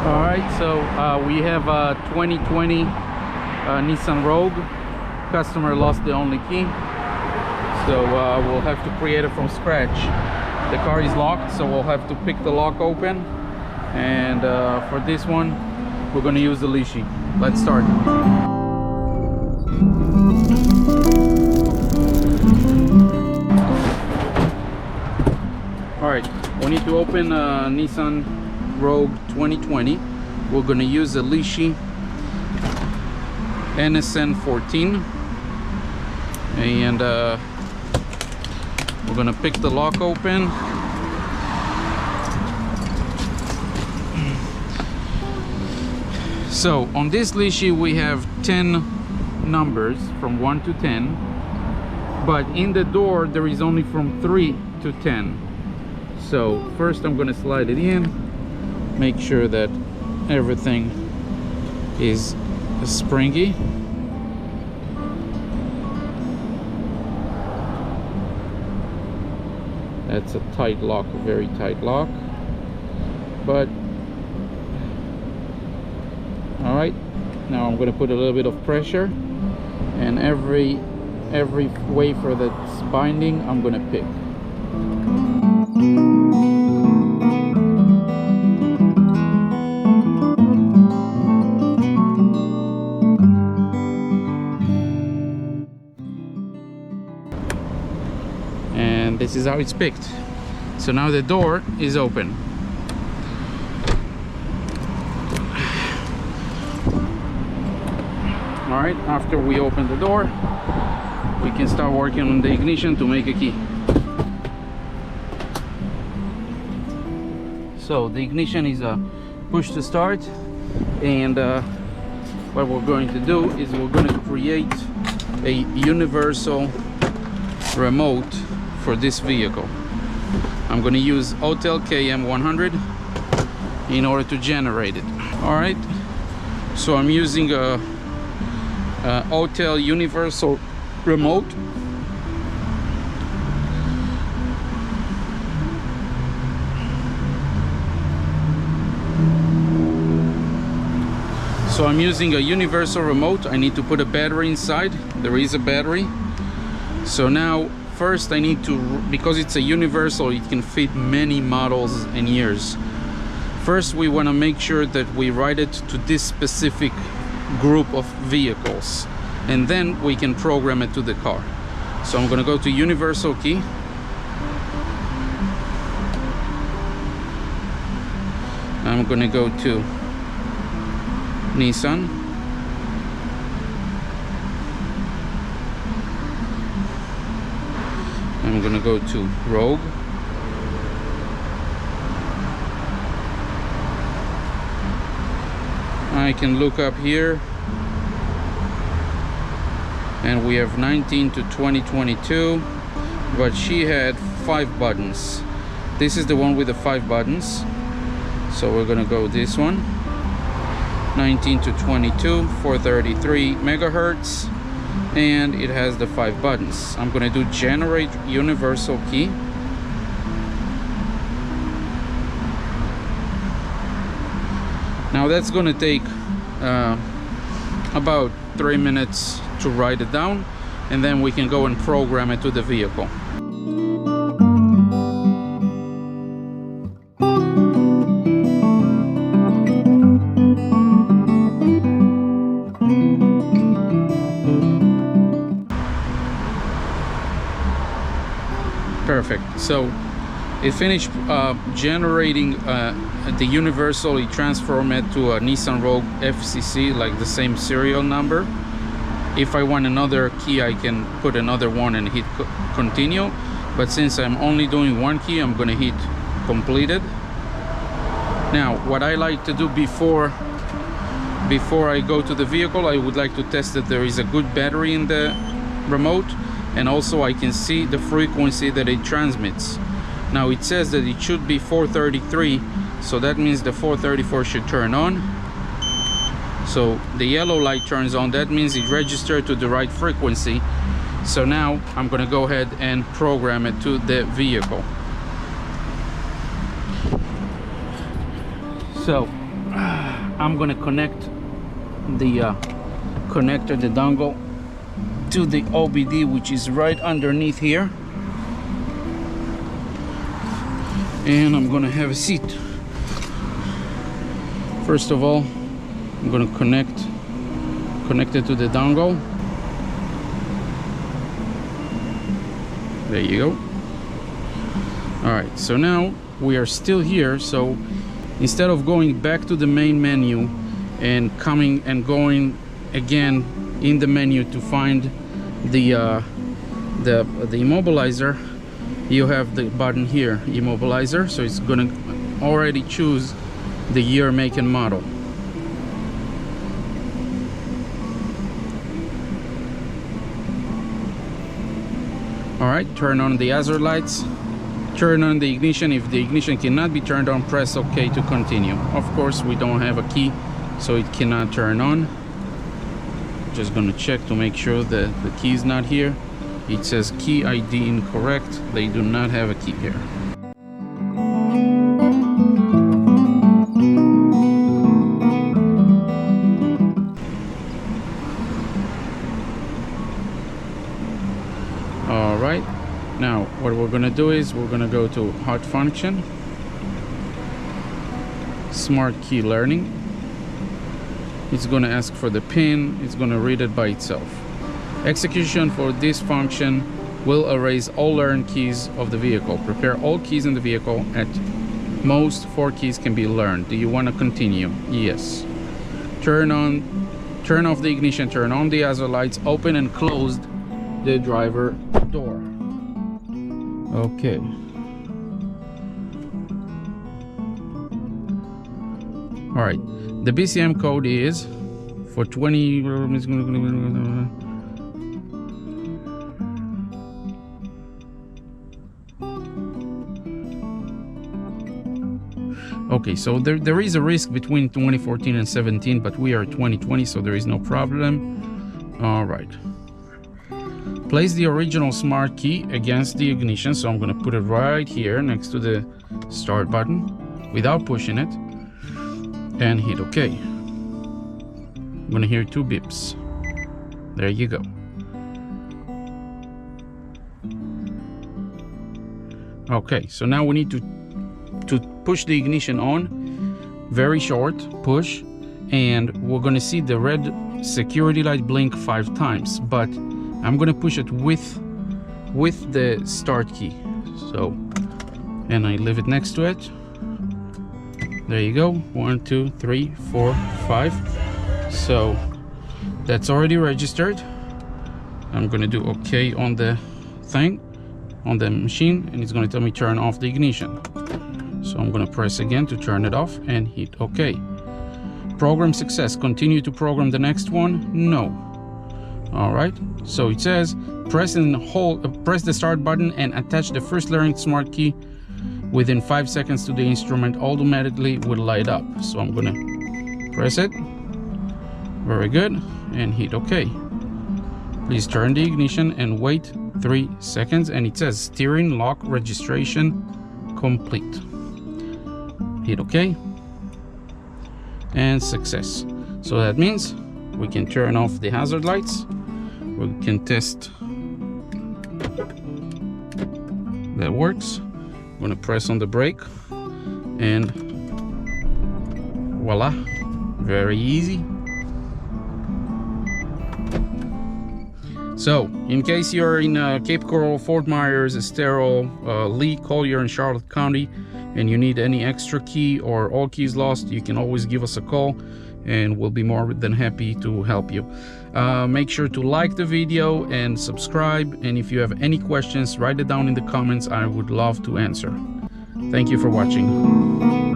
All right, so we have a 2020 Nissan Rogue. Customer lost the only key, so we'll have to create it from scratch. The car is locked, so we'll have to pick the lock open, and for this one we're going to use the Lishi. Let's start. All right, we need to open Nissan Rogue 2020. We're going to use the Lishi NSN14, and we're going to pick the lock open. So on this Lishi we have 10 numbers from 1 to 10, but in the door there is only from 3 to 10. So first I'm going to slide it in, make sure that everything is springy. That's a tight lock, a very tight lock, but all right, now I'm going to put a little bit of pressure, and every wafer that's binding I'm going to pick. And this is how it's picked. So now the door is open. All right, after we open the door, we can start working on the ignition to make a key. So the ignition is a push to start, and what we're going to do is we're going to create a universal remote for this vehicle. I'm going to use Autel KM100 in order to generate it. All right, so I'm using a Autel Universal remote. So I'm using a universal remote. I need to put a battery inside. There is a battery. So now first I need to, because it's a universal, it can fit many models and years. First we want to make sure that we write it to this specific group of vehicles, and then we can program it to the car. So I'm going to go to universal key, I'm going to go to Nissan, I'm going to go to Rogue, I can look up here, and we have 19 to 2022, but she had 5 buttons. This is the one with the 5 buttons, so we're gonna go this one. 19 to 22, 433 megahertz, and it has the 5 buttons. I'm gonna do generate universal key. Now that's gonna take about 3 minutes to write it down, and then we can go and program it to the vehicle. Perfect. So it finished generating the universal. It transformed it to a Nissan Rogue FCC, like the same serial number. If I want another key, I can put another one and hit continue, but since I'm only doing one key, I'm gonna hit completed. Now what I like to do before I go to the vehicle, I would like to test that there is a good battery in the remote, and also I can see the frequency that it transmits. Now it says that it should be 433, so that means the 434 should turn on. So the yellow light turns on, that means it registered to the right frequency. So now I'm gonna go ahead and program it to the vehicle. So I'm gonna connect the connector, the dongle, to the OBD, which is right underneath here, and I'm gonna have a seat. First of all, I'm gonna connect it to the dongle. There you go. All right, so now we are still here. So instead of going back to the main menu and coming and going again in the menu to find the immobilizer, you have the button here, immobilizer. So it's gonna already choose the year, make and model. All right, turn on the hazard lights, turn on the ignition. If the ignition cannot be turned on, press OK to continue. Of course, we don't have a key, so it cannot turn on. Just gonna check to make sure that the key is not here. It says key ID incorrect. They do not have a key here. All right, now what we're gonna do is we're gonna go to hot function, smart key learning. It's gonna ask for the pin. It's gonna read it by itself. Execution for this function will erase all learned keys of the vehicle. Prepare all keys in the vehicle. At most 4 keys can be learned. Do you want to continue? Yes. Turn off the ignition, turn on the hazard lights, open and close the driver door. Okay. All right. The BCM code is for 20. Okay, so there is a risk between 2014 and 17, but we are 2020, so there is no problem. All right. Place the original smart key against the ignition. So I'm going to put it right here next to the start button without pushing it, and hit OK. I'm going to hear 2 beeps. There you go. Okay, so now we need to push the ignition on, very short push, and we're going to see the red security light blink 5 times, but I'm going to push it with the start key. So, and I leave it next to it. There you go. 1 2 3 4 5. So that's already registered. I'm going to do OK on the thing, on the machine, and it's going to tell me turn off the ignition. So I'm going to press again to turn it off and hit OK. Program success. Continue to program the next one? No. All right. So it says press and hold, press the start button and attach the first learned smart key within 5 seconds to the instrument. Automatically will light up. So I'm going to press it. Very good. And hit OK. Please turn the ignition and wait 3 seconds. And it says steering lock registration complete. Hit OK and success. So that means we can turn off the hazard lights. We can test that works. I'm going to press on the brake and voila, very easy. So in case you're in Cape Coral, Fort Myers, Estero, Lee, Collier, and Charlotte County, and you need any extra key or all keys lost, you can always give us a call and we'll be more than happy to help you. Make sure to like the video and subscribe, and if you have any questions, write it down in the comments. I would love to answer. Thank you for watching.